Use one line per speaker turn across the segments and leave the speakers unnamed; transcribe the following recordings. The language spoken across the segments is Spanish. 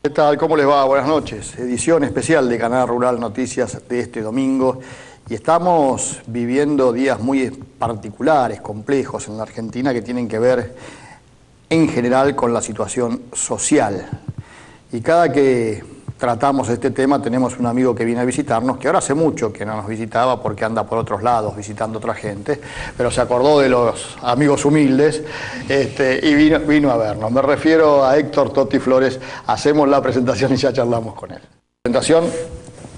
¿Qué tal? ¿Cómo les va? Buenas noches. Edición especial de Canal Rural Noticias de este domingo. Y estamos viviendo días muy particulares, complejos en la Argentina, que tienen que ver en general con la situación social. Y cada que tratamos este tema tenemos un amigo que viene a visitarnos, que ahora hace mucho que no nos visitaba porque anda por otros lados visitando a otra gente, pero se acordó de los amigos humildes y vino a vernos. Me refiero a Héctor Totti Flores. Hacemos la presentación y ya charlamos con él. La presentación,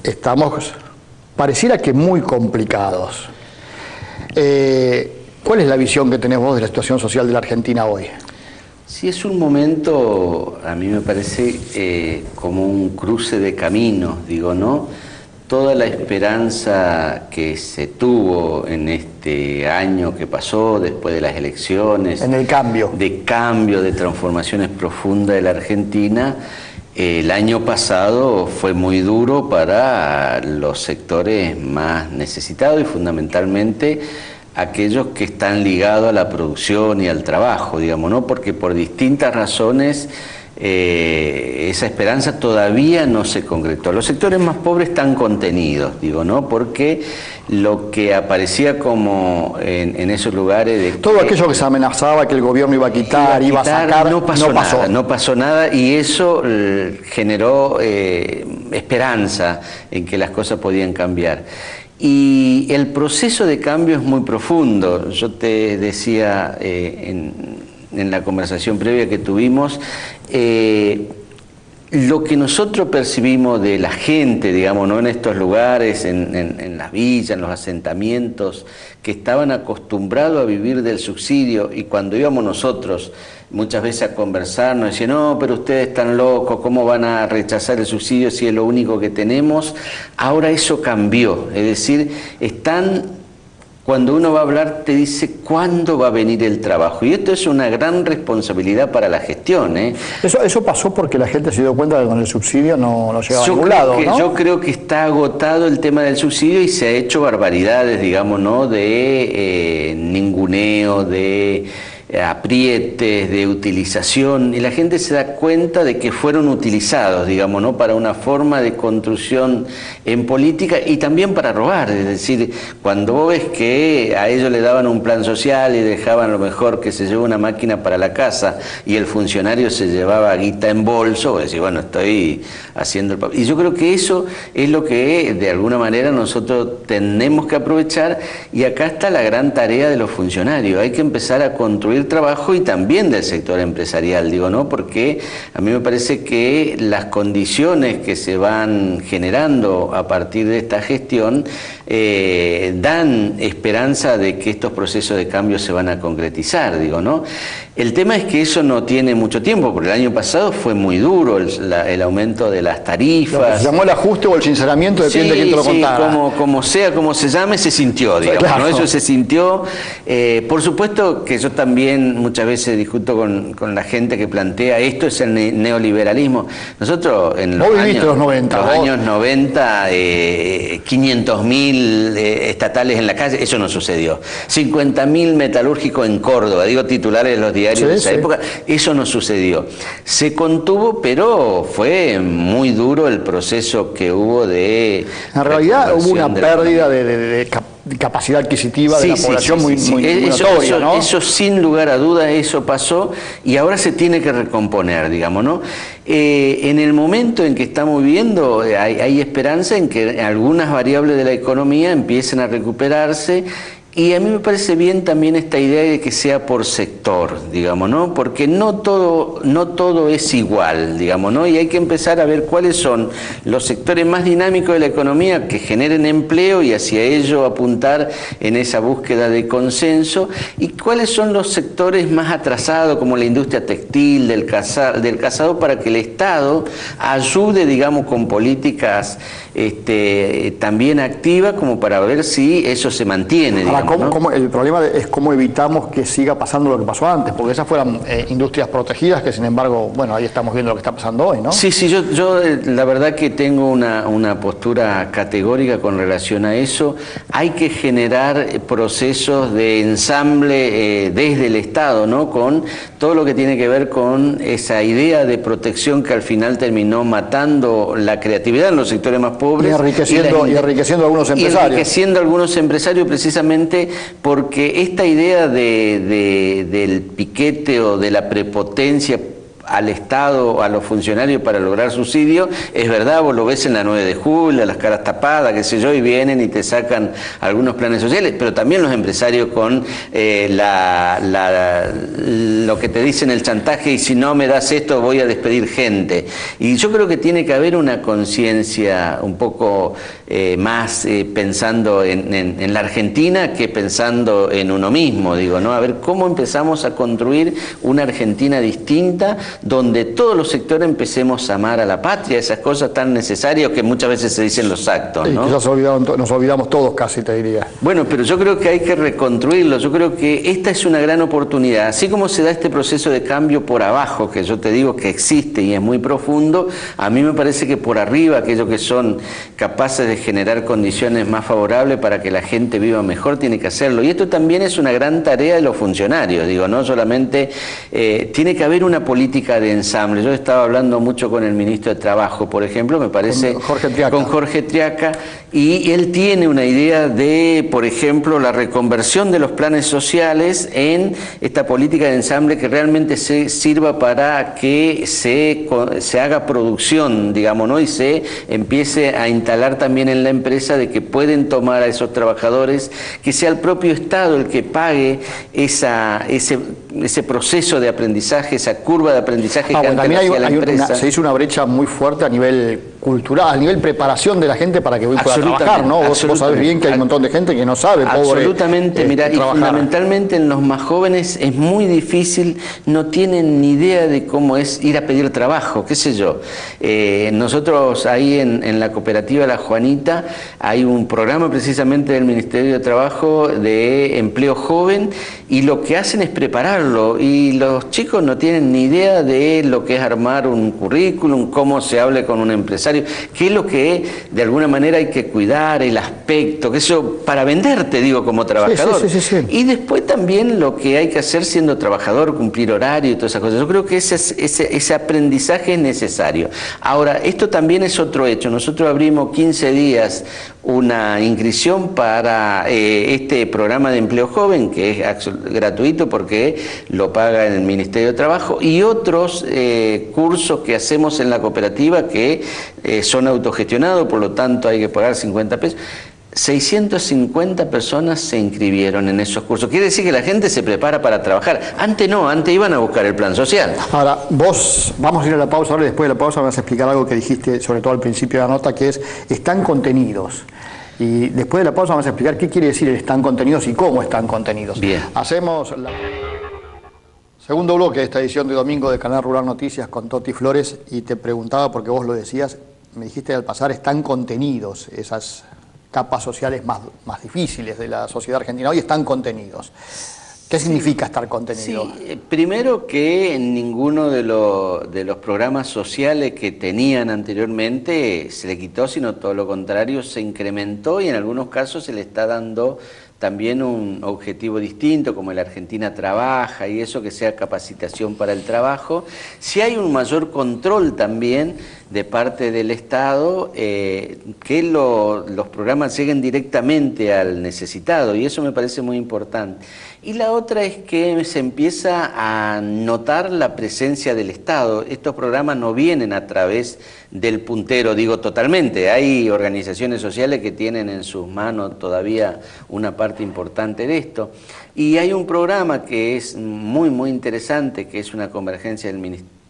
estamos, pareciera que muy complicados. ¿Cuál es la visión que tenés vos de la situación social de la Argentina hoy?
Sí, es un momento, a mí me parece como un cruce de caminos, digo, ¿no? Toda la esperanza que se tuvo en este año que pasó, después de las elecciones...
En el cambio.
De cambio, de transformaciones profundas de la Argentina, el año pasado fue muy duro para los sectores más necesitados y fundamentalmente aquellos que están ligados a la producción y al trabajo, digamos, ¿no? Porque por distintas razones esa esperanza todavía no se concretó. Los sectores más pobres están contenidos, digo, ¿no? Porque lo que aparecía como en esos lugares de...
Todo aquello que se amenazaba que el gobierno iba a quitar, iba a sacar,
no pasó nada y eso generó esperanza en que las cosas podían cambiar. Y el proceso de cambio es muy profundo. Yo te decía en la conversación previa que tuvimos, lo que nosotros percibimos de la gente, digamos, ¿no? En estos lugares, en las villas, en los asentamientos, que estaban acostumbrados a vivir del subsidio, y cuando íbamos nosotros muchas veces a conversar, nos decían, no, pero ustedes están locos, ¿cómo van a rechazar el subsidio si es lo único que tenemos? Ahora eso cambió, es decir, cuando uno va a hablar te dice cuándo va a venir el trabajo, y esto es una gran responsabilidad para la gestión, ¿eh?
Eso pasó porque la gente se dio cuenta que con el subsidio no llegaba a ningún lado, ¿no?
Yo creo que está agotado el tema del subsidio y se ha hecho barbaridades, digamos, ¿no? De ninguneo, de aprietes, de utilización, y la gente se da cuenta de que fueron utilizados, digamos, ¿no? Para una forma de construcción en política y también para robar. Es decir, cuando vos ves que a ellos le daban un plan social y dejaban a lo mejor que se lleve una máquina para la casa y el funcionario se llevaba guita en bolso, vos decís, bueno, estoy haciendo el papel. Y yo creo que eso es lo que de alguna manera nosotros tenemos que aprovechar, y acá está la gran tarea de los funcionarios. Hay que empezar a construir trabajo y también del sector empresarial, digo, ¿no? Porque a mí me parece que las condiciones que se van generando a partir de esta gestión dan esperanza de que estos procesos de cambio se van a concretizar, digo, ¿no? El tema es que eso no tiene mucho tiempo, porque el año pasado fue muy duro el aumento de las tarifas. Lo que
se llamó el ajuste o el sinceramiento, depende de quién te lo contara.
Como sea, como se llame, se sintió, digamos, claro, ¿no? Eso se sintió. Por supuesto que yo también muchas veces discuto con la gente que plantea esto es el neoliberalismo. Nosotros en los años 90, 500.000 estatales en la calle, eso no sucedió. 50.000 metalúrgicos en Córdoba, digo titulares de los diarios de esa época, eso no sucedió. Se contuvo, pero fue muy duro el proceso que hubo de...
En realidad hubo una pérdida de capacidad adquisitiva de la población muy notoria, ¿no?
Eso sin lugar a dudas, eso pasó y ahora se tiene que recomponer, digamos, ¿no? En el momento en que estamos viviendo hay esperanza en que algunas variables de la economía empiecen a recuperarse. Y a mí me parece bien también esta idea de que sea por sector, digamos, ¿no? Porque no todo es igual, digamos, ¿no? Y hay que empezar a ver cuáles son los sectores más dinámicos de la economía que generen empleo y hacia ello apuntar en esa búsqueda de consenso, y cuáles son los sectores más atrasados, como la industria textil, del calzado, para que el Estado ayude, digamos, con políticas también activas, como para ver si eso se mantiene, digamos. digamos,
el problema es cómo evitamos que siga pasando lo que pasó antes, porque esas fueran industrias protegidas que, sin embargo, bueno, ahí estamos viendo lo que está pasando hoy, ¿no?
Sí, yo la verdad que tengo una postura categórica con relación a eso. Hay que generar procesos de ensamble desde el Estado, ¿no? Con todo lo que tiene que ver con esa idea de protección que al final terminó matando la creatividad en los sectores más pobres.
Y enriqueciendo a algunos empresarios.
Y enriqueciendo a algunos empresarios precisamente porque esta idea del piquete o de la prepotencia al Estado, a los funcionarios para lograr subsidio, es verdad, vos lo ves en la 9 de julio, las caras tapadas, qué sé yo, y vienen y te sacan algunos planes sociales, pero también los empresarios con lo que te dicen el chantaje, y si no me das esto voy a despedir gente. Y yo creo que tiene que haber una conciencia un poco más pensando en la Argentina que pensando en uno mismo, digo, ¿no? A ver cómo empezamos a construir una Argentina distinta, donde todos los sectores empecemos a amar a la patria, esas cosas tan necesarias que muchas veces se dicen los actos, ¿no?
Quizás nos olvidamos todos casi, te diría.
Bueno, pero yo creo que hay que reconstruirlo, yo creo que esta es una gran oportunidad, así como se da este proceso de cambio por abajo, que yo te digo que existe y es muy profundo, a mí me parece que por arriba, aquellos que son capaces de generar condiciones más favorables para que la gente viva mejor, tiene que hacerlo. Y esto también es una gran tarea de los funcionarios, digo, no solamente tiene que haber una política de ensamble. Yo estaba hablando mucho con el ministro de Trabajo, por ejemplo, me parece, con Jorge Triaca, y él tiene una idea de, por ejemplo, la reconversión de los planes sociales en esta política de ensamble que realmente sirva para que se haga producción, digamos, ¿no? Y se empiece a instalar también en la empresa de que pueden tomar a esos trabajadores, que sea el propio Estado el que pague ese proceso de aprendizaje, esa curva de aprendizaje que
bueno, también
la empresa.
se hizo una brecha muy fuerte a nivel cultural, a nivel preparación de la gente para que hoy pueda trabajar, ¿no? Vos sabés bien que hay un montón de gente que no sabe, pobre.
Absolutamente, mira, y fundamentalmente en los más jóvenes es muy difícil, no tienen ni idea de cómo es ir a pedir trabajo, qué sé yo. Nosotros ahí en la cooperativa La Juanita hay un programa precisamente del Ministerio de Trabajo de empleo joven, y lo que hacen es prepararlo, y los chicos no tienen ni idea de lo que es armar un currículum, cómo se hable con un empresario, qué es lo que de alguna manera hay que cuidar, el aspecto, que eso para venderte, digo, como trabajador.
Sí.
Y después también lo que hay que hacer siendo trabajador, cumplir horario y todas esas cosas. Yo creo que ese aprendizaje es necesario. Ahora, esto también es otro hecho. Nosotros abrimos 15 días una inscripción para este programa de empleo joven, que es gratuito porque lo paga el Ministerio de Trabajo, y otros cursos que hacemos en la cooperativa que son autogestionados, por lo tanto hay que pagar 50 pesos. 650 personas se inscribieron en esos cursos. Quiere decir que la gente se prepara para trabajar. Antes no, antes iban a buscar el plan social.
Ahora, vamos a ir a la pausa ahora, y después de la pausa me vas a explicar algo que dijiste, sobre todo al principio de la nota, que es, están contenidos. Y después de la pausa vamos a explicar qué quiere decir están contenidos y cómo están contenidos.
Bien.
Hacemos la... Segundo bloque de esta edición de domingo de Canal Rural Noticias con Toti Flores, y te preguntaba, porque vos lo decías, me dijiste al pasar, están contenidos esas capas sociales más difíciles de la sociedad argentina, hoy están contenidos. ¿Qué significa estar contenido?
Sí, primero que ninguno de los programas sociales que tenían anteriormente se le quitó, sino todo lo contrario, se incrementó, y en algunos casos se le está dando también un objetivo distinto, como el Argentina Trabaja y eso, que sea capacitación para el trabajo. Si hay un mayor control también de parte del Estado, que los programas lleguen directamente al necesitado, y eso me parece muy importante. Y la otra es que se empieza a notar la presencia del Estado. Estos programas no vienen a través del puntero, digo totalmente. Hay organizaciones sociales que tienen en sus manos todavía una parte importante de esto. Y hay un programa que es muy, muy interesante, que es una convergencia del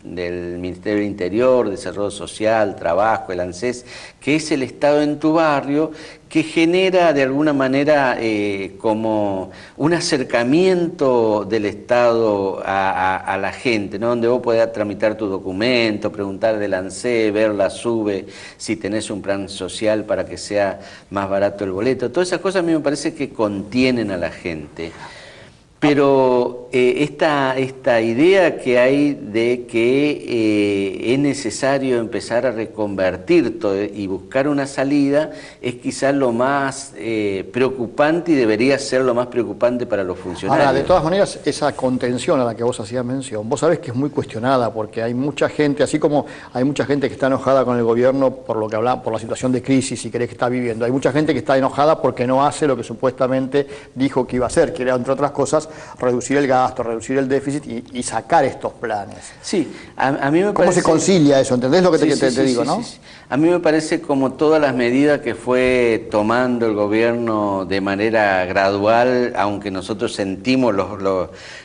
del Ministerio del Interior, Desarrollo Social, Trabajo, el ANSES, que es el Estado en tu barrio, que genera de alguna manera como un acercamiento del Estado a la gente, ¿no? Donde vos podés tramitar tu documento, preguntar del ANSES, ver la SUBE, si tenés un plan social para que sea más barato el boleto. Todas esas cosas a mí me parece que contienen a la gente. Pero esta idea que hay de que es necesario empezar a reconvertir todo y buscar una salida es quizás lo más preocupante y debería ser lo más preocupante para los funcionarios.
Ahora, de todas maneras, esa contención a la que vos hacías mención, vos sabés que es muy cuestionada porque hay mucha gente, así como hay mucha gente que está enojada con el gobierno por lo que habla, por la situación de crisis, si querés, que está viviendo, hay mucha gente que está enojada porque no hace lo que supuestamente dijo que iba a hacer, que era, entre otras cosas, reducir el gasto, reducir el déficit y sacar estos planes.
Sí, a mí me parece...
¿Cómo se concilia eso? ¿Entendés lo que te digo, no?
Sí. A mí me parece como todas las medidas que fue tomando el gobierno de manera gradual, aunque nosotros sentimos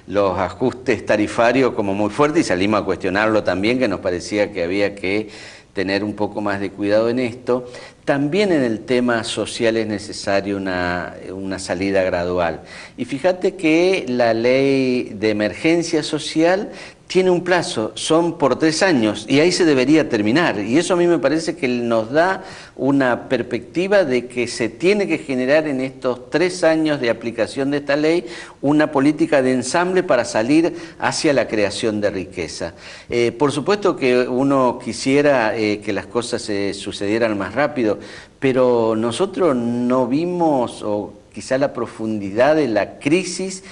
los ajustes tarifarios como muy fuertes y salimos a cuestionarlo también, que nos parecía que había que tener un poco más de cuidado en esto. También en el tema social es necesario una salida gradual. Y fíjate que la ley de emergencia social tiene un plazo, son por 3 años, y ahí se debería terminar. Y eso a mí me parece que nos da una perspectiva de que se tiene que generar en estos 3 años de aplicación de esta ley una política de ensamble para salir hacia la creación de riqueza. Por supuesto que uno quisiera que las cosas sucedieran más rápido, pero nosotros no vimos quizá la profundidad de la crisis,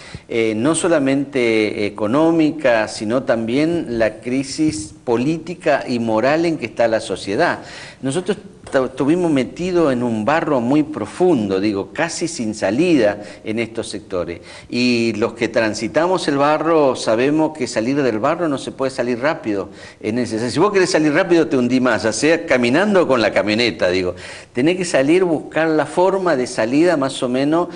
no solamente económica, sino también la crisis política y moral en que está la sociedad. Nosotros estuvimos metidos en un barro muy profundo, digo, casi sin salida en estos sectores. Y los que transitamos el barro sabemos que salir del barro no se puede salir rápido. Es necesario. Si vos querés salir rápido te hundís más, ya sea caminando o con la camioneta, digo. Tenés que salir, buscar la forma de salida más o menos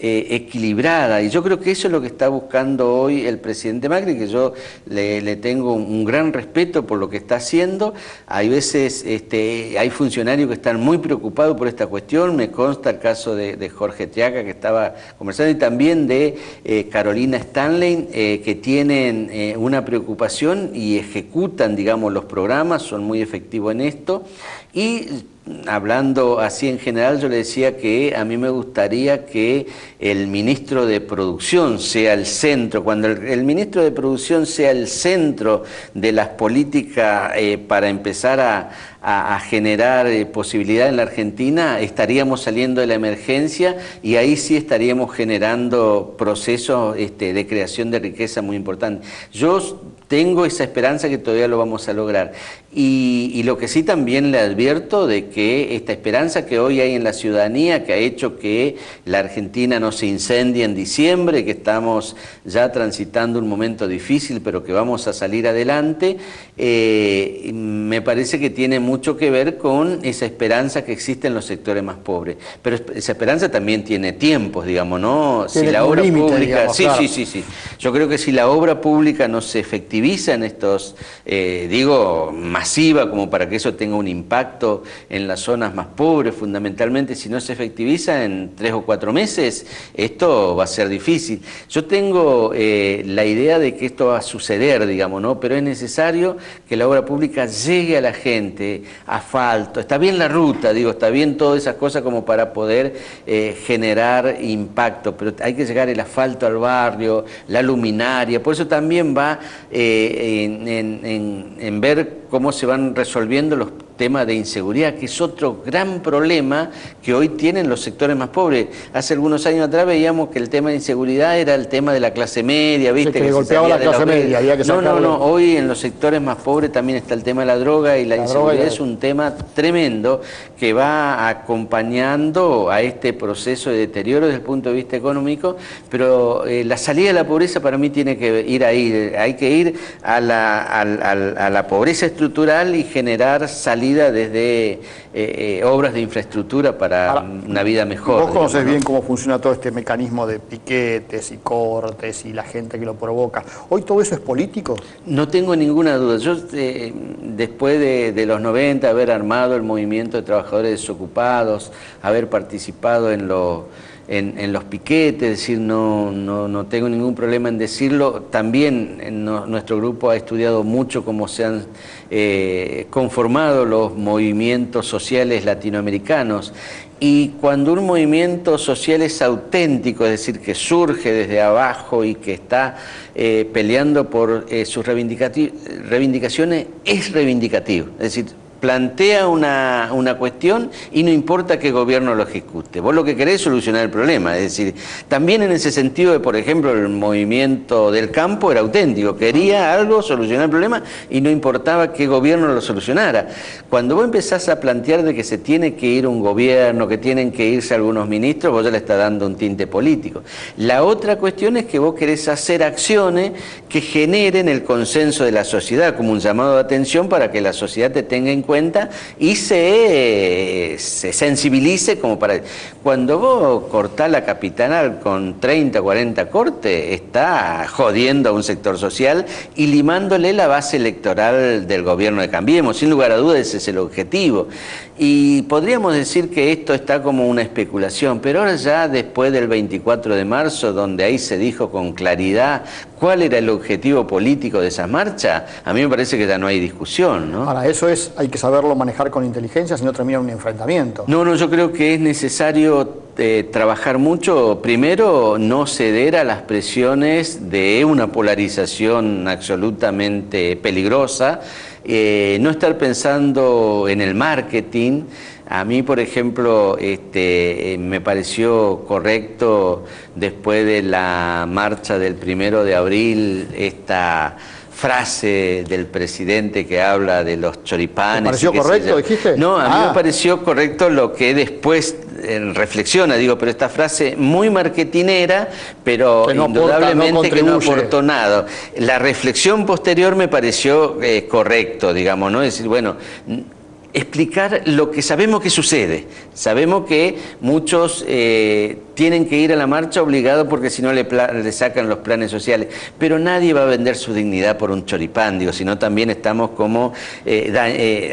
equilibrada, y yo creo que eso es lo que está buscando hoy el presidente Macri, que yo le tengo un gran respeto por lo que está haciendo. Hay veces hay funcionarios que están muy preocupados por esta cuestión, me consta el caso de Jorge Triaca, que estaba conversando, y también de Carolina Stanley, que tienen una preocupación y ejecutan, digamos, los programas, son muy efectivos en esto. Y hablando así en general, yo le decía que a mí me gustaría que el ministro de Producción sea el centro. Cuando el ministro de Producción sea el centro de las políticas para empezar a generar posibilidad en la Argentina, estaríamos saliendo de la emergencia y ahí sí estaríamos generando procesos de creación de riqueza muy importantes. Yo tengo esa esperanza que todavía lo vamos a lograr. Y lo que sí también le advierto de que esta esperanza que hoy hay en la ciudadanía, que ha hecho que la Argentina no se incendie en diciembre, que estamos ya transitando un momento difícil, pero que vamos a salir adelante, me parece que tiene mucho que ver con esa esperanza que existe en los sectores más pobres. Pero esa esperanza también tiene tiempos, digamos, ¿no? Si la obra pública... Digamos, sí, claro. Sí. Yo creo que si la obra pública no se efectiviza en estos, masiva, como para que eso tenga un impacto en las zonas más pobres, fundamentalmente, si no se efectiviza en 3 o 4 meses, esto va a ser difícil. Yo tengo la idea de que esto va a suceder, digamos, ¿no? Pero es necesario que la obra pública llegue a la gente, asfalto, está bien la ruta, digo, está bien todas esas cosas como para poder generar impacto, pero hay que llegar el asfalto al barrio, la luminaria, por eso también va en ver cómo se van resolviendo los temas de inseguridad, que es otro gran problema que hoy tienen los sectores más pobres. Hace algunos años atrás veíamos que el tema de inseguridad era el tema de la clase media, ¿viste?
Que le golpeaba la clase media, había que sacarlo.
No, hoy en los sectores más pobres también está el tema de la droga, y la inseguridad es un tema tremendo que va acompañando a este proceso de deterioro desde el punto de vista económico, pero la salida de la pobreza para mí tiene que ir ahí, hay que ir a la pobreza estructural y generar salida vida desde obras de infraestructura para una vida mejor.
Vos conocés bien cómo funciona todo este mecanismo de piquetes y cortes y la gente que lo provoca. ¿Hoy todo eso es político?
No tengo ninguna duda. Yo, después de los 90, haber armado el movimiento de trabajadores desocupados, haber participado en los piquetes, es decir, no tengo ningún problema en decirlo. También nuestro grupo ha estudiado mucho cómo se han conformado los movimientos sociales latinoamericanos. Y cuando un movimiento social es auténtico, es decir, que surge desde abajo y que está peleando por sus reivindicaciones, es reivindicativo. Es decir, plantea una cuestión y no importa qué gobierno lo ejecute. Vos lo que querés es solucionar el problema. Es decir, también en ese sentido de, por ejemplo, el movimiento del campo era auténtico. Quería algo, solucionar el problema y no importaba qué gobierno lo solucionara. Cuando vos empezás a plantear de que se tiene que ir un gobierno, que tienen que irse algunos ministros, vos ya le estás dando un tinte político. La otra cuestión es que vos querés hacer acciones que generen el consenso de la sociedad, como un llamado de atención para que la sociedad te tenga en cuenta y se sensibilice como para... Cuando vos cortás la capitanal con 30, 40 cortes, está jodiendo a un sector social y limándole la base electoral del gobierno de Cambiemos. Sin lugar a dudas ese es el objetivo. Y podríamos decir que esto está como una especulación, pero ahora ya después del 24 de marzo, donde ahí se dijo con claridad cuál era el objetivo político de esa marcha, a mí me parece que ya no hay discusión, ¿no?
Ahora, eso hay que saberlo manejar con inteligencia, si no termina un enfrentamiento.
No, yo creo que es necesario trabajar mucho. Primero, no ceder a las presiones de una polarización absolutamente peligrosa, no estar pensando en el marketing. A mí, por ejemplo, me pareció correcto después de la marcha del 1 de abril esta frase del presidente que habla de los choripanes.
¿Te pareció correcto, dijiste?
No, a mí me pareció correcto lo que después reflexiona, digo, pero esta frase muy marketinera, pero
que no
indudablemente
aporta,
que no aportó nada. La reflexión posterior me pareció correcto, digamos, ¿no? Es decir, bueno, explicar lo que sabemos que sucede. Sabemos que muchos tienen que ir a la marcha obligados porque si no le sacan los planes sociales, pero nadie va a vender su dignidad por un choripán, digo, sino también estamos como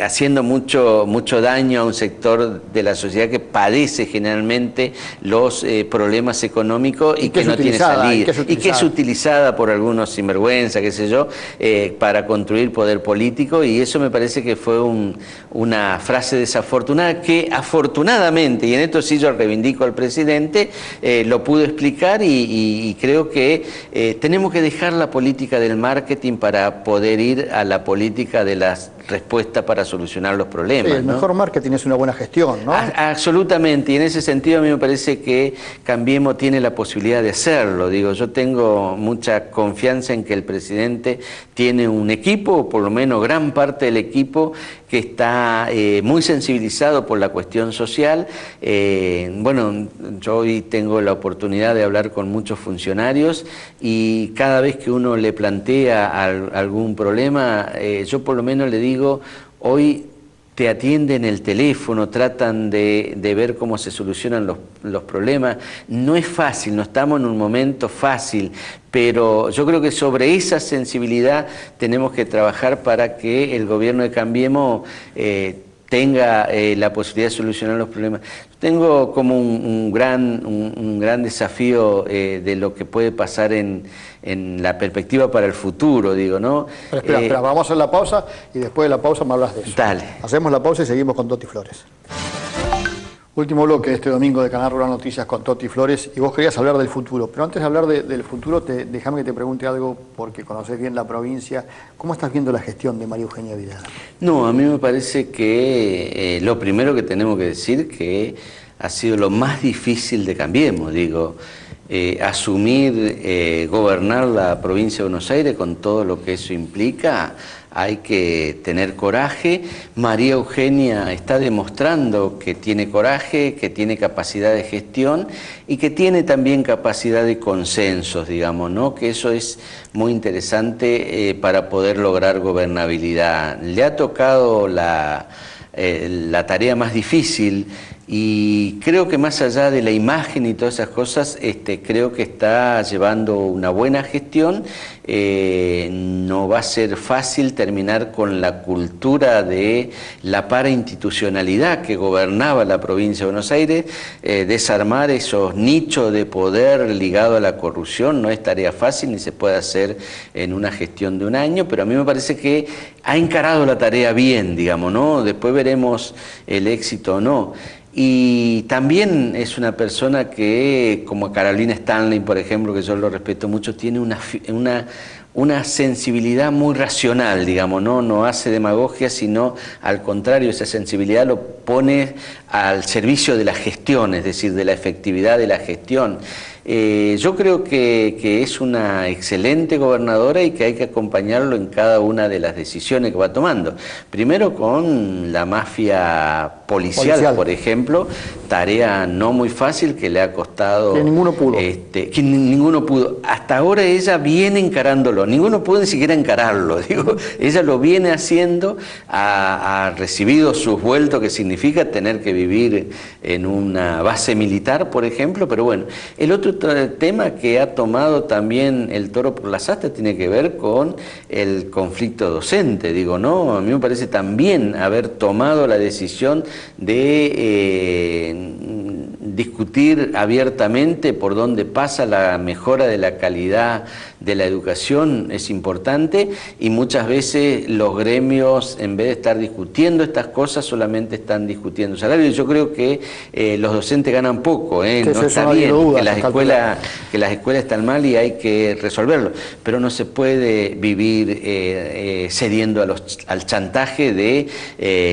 haciendo mucho daño a un sector de la sociedad que padece generalmente los problemas económicos y que no tiene salida, y que es utilizada por algunos sinvergüenza, qué sé yo, para construir poder político, y eso me parece que fue una frase desafortunada que afortunadamente, y en esto sí yo reivindico al presidente, lo pudo explicar y creo que tenemos que dejar la política del marketing para poder ir a la política de las respuestas para solucionar los problemas.
Sí, el mejor marketing es una buena gestión, ¿no?
Absolutamente, y en ese sentido a mí me parece que Cambiemos tiene la posibilidad de hacerlo. Digo, yo tengo mucha confianza en que el presidente tiene un equipo, por lo menos gran parte del equipo, que está muy sensibilizado por la cuestión social. Bueno, yo hoy tengo la oportunidad de hablar con muchos funcionarios y cada vez que uno le plantea algún problema, yo por lo menos le digo, hoy te atienden el teléfono, tratan de ver cómo se solucionan los problemas. No es fácil, no estamos en un momento fácil, pero yo creo que sobre esa sensibilidad tenemos que trabajar para que el gobierno de Cambiemos tenga la posibilidad de solucionar los problemas. Tengo como un gran desafío de lo que puede pasar en la perspectiva para el futuro, digo, ¿no?
Pero espera, vamos a hacer la pausa y después de la pausa me hablas de eso.
Dale.
Hacemos la pausa y seguimos con Toti Flores. Último bloque de este domingo de Canal Rural Noticias con Toti Flores, y vos querías hablar del futuro, pero antes de hablar del futuro, déjame que te pregunte algo, porque conocés bien la provincia. ¿Cómo estás viendo la gestión de María Eugenia Vidal?
No, a mí me parece que lo primero que tenemos que decir que ha sido lo más difícil de Cambiemos, digo, asumir, gobernar la provincia de Buenos Aires con todo lo que eso implica. Hay que tener coraje. María Eugenia está demostrando que tiene coraje, que tiene capacidad de gestión y que tiene también capacidad de consensos, digamos, ¿no? Que eso es muy interesante para poder lograr gobernabilidad. Le ha tocado la tarea más difícil. Y creo que más allá de la imagen y todas esas cosas, creo que está llevando una buena gestión. No va a ser fácil terminar con la cultura de la parainstitucionalidad que gobernaba la provincia de Buenos Aires, desarmar esos nichos de poder ligados a la corrupción no es tarea fácil ni se puede hacer en una gestión de un año, pero a mí me parece que ha encarado la tarea bien, digamos, ¿no? Después veremos el éxito o no. Y también es una persona que, como Carolina Stanley, por ejemplo, que yo lo respeto mucho, tiene una sensibilidad muy racional, digamos, no hace demagogia, sino al contrario, esa sensibilidad lo pone al servicio de la gestión, es decir, de la efectividad de la gestión. Yo creo que es una excelente gobernadora y que hay que acompañarlo en cada una de las decisiones que va tomando. Primero con la mafia policial, por ejemplo, tarea no muy fácil que le ha costado...
Que ninguno pudo.
Que ninguno pudo. Hasta ahora ella viene encarándolo, ninguno pudo ni siquiera encararlo, digo, ella lo viene haciendo, ha recibido sus vueltos, que significa tener que vivir en una base militar, por ejemplo, pero bueno, el otro tema que ha tomado también el toro por las astas tiene que ver con el conflicto docente, digo, ¿no? A mí me parece también haber tomado la decisión de discutir abiertamente por dónde pasa la mejora de la calidad de la educación es importante, y muchas veces los gremios, en vez de estar discutiendo estas cosas, solamente están discutiendo salarios. Yo creo que los docentes ganan poco, no está bien, que las escuelas están mal y hay que resolverlo, pero no se puede vivir cediendo al chantaje de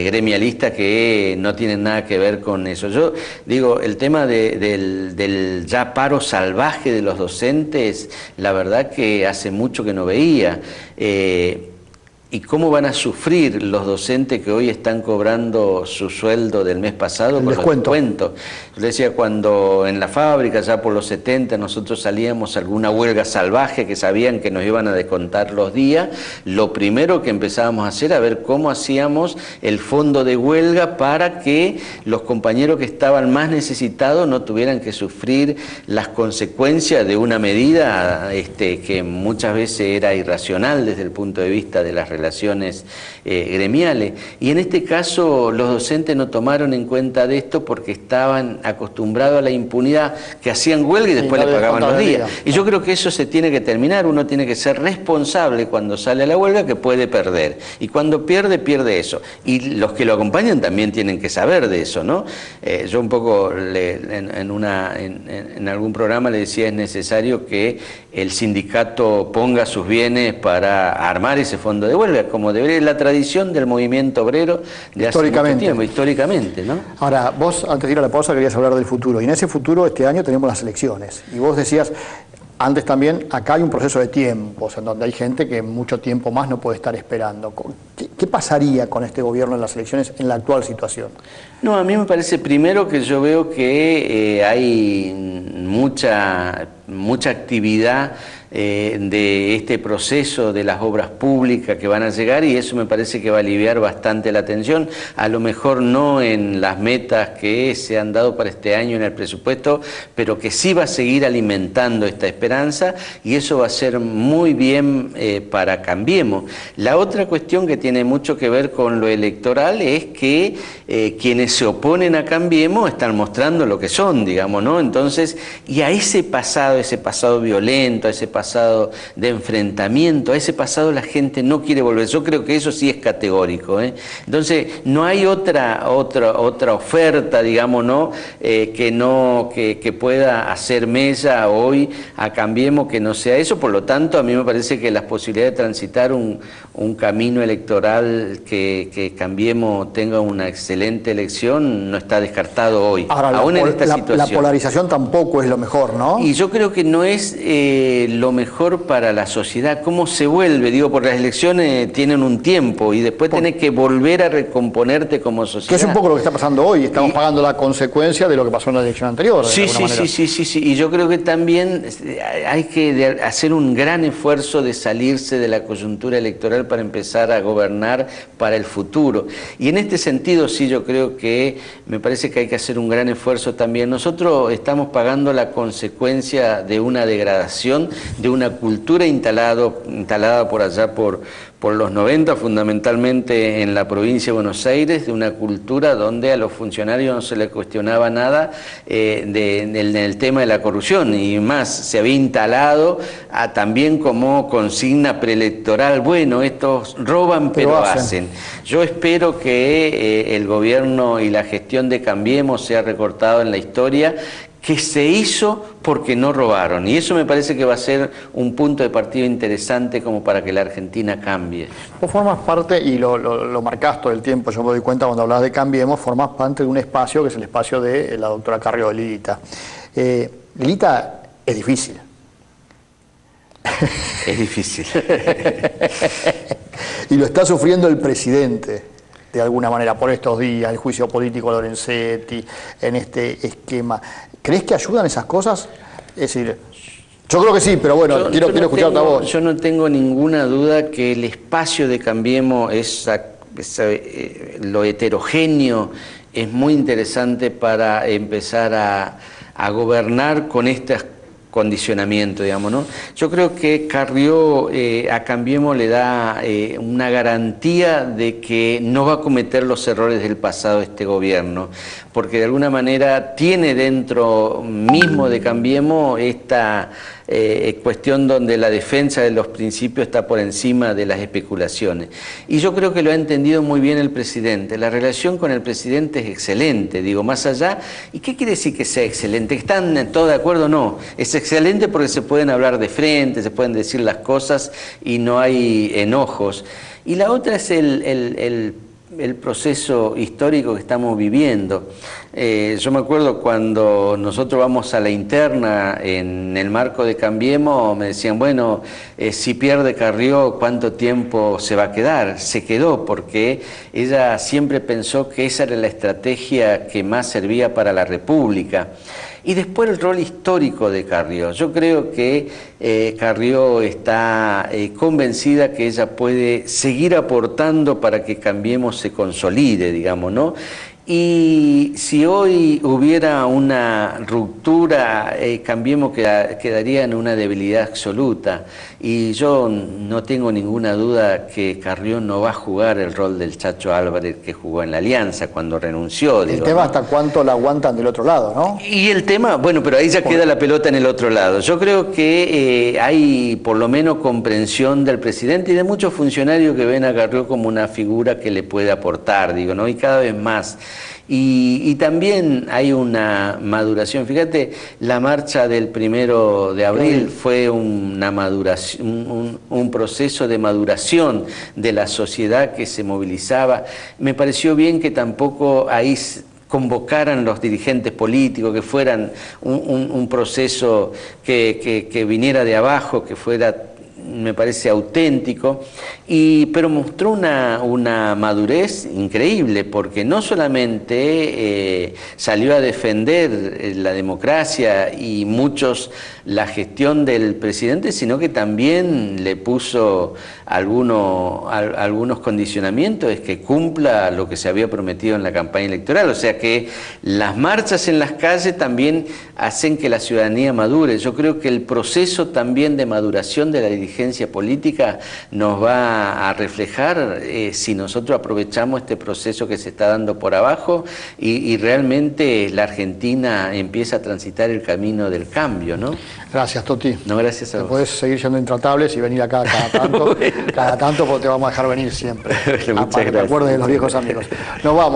gremialistas que no tienen nada que ver con eso. Yo digo, el tema del ya paro salvaje de los docentes, la verdad que hace mucho que no veía. ¿Y cómo van a sufrir los docentes que hoy están cobrando su sueldo del mes pasado con los descuentos? Yo le decía, cuando en la fábrica, ya por los 70, nosotros salíamos a alguna huelga salvaje que sabían que nos iban a descontar los días, lo primero que empezábamos a hacer era ver cómo hacíamos el fondo de huelga para que los compañeros que estaban más necesitados no tuvieran que sufrir las consecuencias de una medida que muchas veces era irracional desde el punto de vista de las relaciones gremiales. Y en este caso los docentes no tomaron en cuenta de esto porque estaban acostumbrados a la impunidad, que hacían huelga y después le pagaban los días. Y yo creo que eso se tiene que terminar. Uno tiene que ser responsable cuando sale a la huelga, que puede perder, y cuando pierde, pierde eso. Y los que lo acompañan también tienen que saber de eso, ¿no? Yo un poco en algún programa le decía, es necesario que el sindicato ponga sus bienes para armar ese fondo de huelga, como debería la tradición del movimiento obrero de hace mucho tiempo, históricamente, ¿no?
Ahora, vos antes de ir a la pausa querías hablar del futuro, y en ese futuro este año tenemos las elecciones, y vos decías, antes también, acá hay un proceso de tiempos, en donde hay gente que mucho tiempo más no puede estar esperando. ¿Qué pasaría con este gobierno en las elecciones en la actual situación?
No, a mí me parece primero que yo veo que hay mucha actividad de este proceso de las obras públicas que van a llegar, y eso me parece que va a aliviar bastante la tensión, a lo mejor no en las metas que se han dado para este año en el presupuesto, pero que sí va a seguir alimentando esta esperanza, y eso va a ser muy bien para Cambiemos. La otra cuestión que tiene mucho que ver con lo electoral es que quienes se oponen a Cambiemos están mostrando lo que son, digamos, ¿no? Entonces, y a ese pasado violento, a ese pasado de enfrentamiento, a ese pasado la gente no quiere volver. Yo creo que eso sí es categórico, Entonces, no hay otra oferta, digamos, ¿no? Que pueda hacer mella hoy a Cambiemos que no sea eso. Por lo tanto, a mí me parece que las posibilidades de transitar un camino electoral que Cambiemos tenga una excelente elección no está descartado hoy.
Ahora,
aún en esta situación.
La polarización tampoco es lo mejor, ¿no?
Y yo creo creo que no es lo mejor para la sociedad. ¿Cómo se vuelve? Digo, porque las elecciones tienen un tiempo y después tenés que volver a recomponerte como sociedad.
Que es un poco lo que está pasando hoy. Estamos pagando la consecuencia de lo que pasó en la elección anterior.
Sí. Y yo creo que también hay que hacer un gran esfuerzo de salirse de la coyuntura electoral para empezar a gobernar para el futuro. Y en este sentido, sí, yo creo que me parece que hay que hacer un gran esfuerzo también. Nosotros estamos pagando la consecuencia de una degradación, de una cultura instalada por allá por los 90, fundamentalmente en la provincia de Buenos Aires, de una cultura donde a los funcionarios no se les cuestionaba nada del tema de la corrupción, y más, se había instalado también como consigna preelectoral, bueno, estos roban pero hacen. Yo espero que el gobierno y la gestión de Cambiemos sea recortado en la historia, que se hizo porque no robaron. Y eso me parece que va a ser un punto de partida interesante como para que la Argentina cambie.
Vos formas parte, y lo marcás todo el tiempo, yo me doy cuenta cuando hablas de Cambiemos, formás parte de un espacio que es el espacio de la doctora Carrió, Lilita. Lilita es difícil.
Es difícil.
Y lo está sufriendo el presidente, de alguna manera, por estos días, el juicio político de Lorenzetti, en este esquema. ¿Crees que ayudan esas cosas? Es decir, yo creo que sí, pero bueno, quiero escucharte a vos.
Yo no tengo ninguna duda que el espacio de Cambiemos, lo heterogéneo, es muy interesante para empezar a gobernar con estas condicionamiento, digamos, ¿no? Yo creo que Carrió a Cambiemos le da una garantía de que no va a cometer los errores del pasado este gobierno, porque de alguna manera tiene dentro mismo de Cambiemos esta cuestión donde la defensa de los principios está por encima de las especulaciones. Y yo creo que lo ha entendido muy bien el presidente. La relación con el presidente es excelente, digo, más allá. ¿Y qué quiere decir que sea excelente? ¿Están todos de acuerdo? No. Es excelente porque se pueden hablar de frente, se pueden decir las cosas y no hay enojos. Y la otra es el proceso histórico que estamos viviendo. Yo me acuerdo cuando nosotros vamos a la interna en el marco de Cambiemos, me decían, bueno, si pierde Carrió, ¿cuánto tiempo se va a quedar? Se quedó porque ella siempre pensó que esa era la estrategia que más servía para la República. Y después el rol histórico de Carrió. Yo creo que Carrió está convencida que ella puede seguir aportando para que Cambiemos se consolide, digamos, ¿no? Y si hoy hubiera una ruptura, Cambiemos quedaría en una debilidad absoluta. Y yo no tengo ninguna duda que Carrió no va a jugar el rol del Chacho Álvarez que jugó en la Alianza cuando renunció.
El tema hasta cuánto la aguantan del otro lado, ¿no?
Y el tema, bueno, pero ahí ya queda la pelota en el otro lado. Yo creo que hay por lo menos comprensión del presidente y de muchos funcionarios que ven a Carrió como una figura que le puede aportar, digo, ¿no? Y cada vez más. Y también hay una maduración. Fíjate, la marcha del 1 de abril fue una maduración, un proceso de maduración de la sociedad que se movilizaba. Me pareció bien que tampoco ahí convocaran los dirigentes políticos, que fueran un proceso que viniera de abajo, que fuera, me parece, auténtico, pero mostró una madurez increíble, porque no solamente salió a defender la democracia y muchos la gestión del presidente, sino que también le puso algunos condicionamientos, es que cumpla lo que se había prometido en la campaña electoral. O sea que las marchas en las calles también hacen que la ciudadanía madure. Yo creo que el proceso también de maduración de la dirigencia política nos va a reflejar si nosotros aprovechamos este proceso que se está dando por abajo y realmente la Argentina empieza a transitar el camino del cambio, ¿no?
Gracias, Toti.
No, gracias a vos.
Podés seguir siendo intratables y venir acá cada tanto, cada tanto, porque te vamos a dejar venir siempre.
Muchas gracias.
Para que te acuerdes de los viejos amigos. Nos vamos.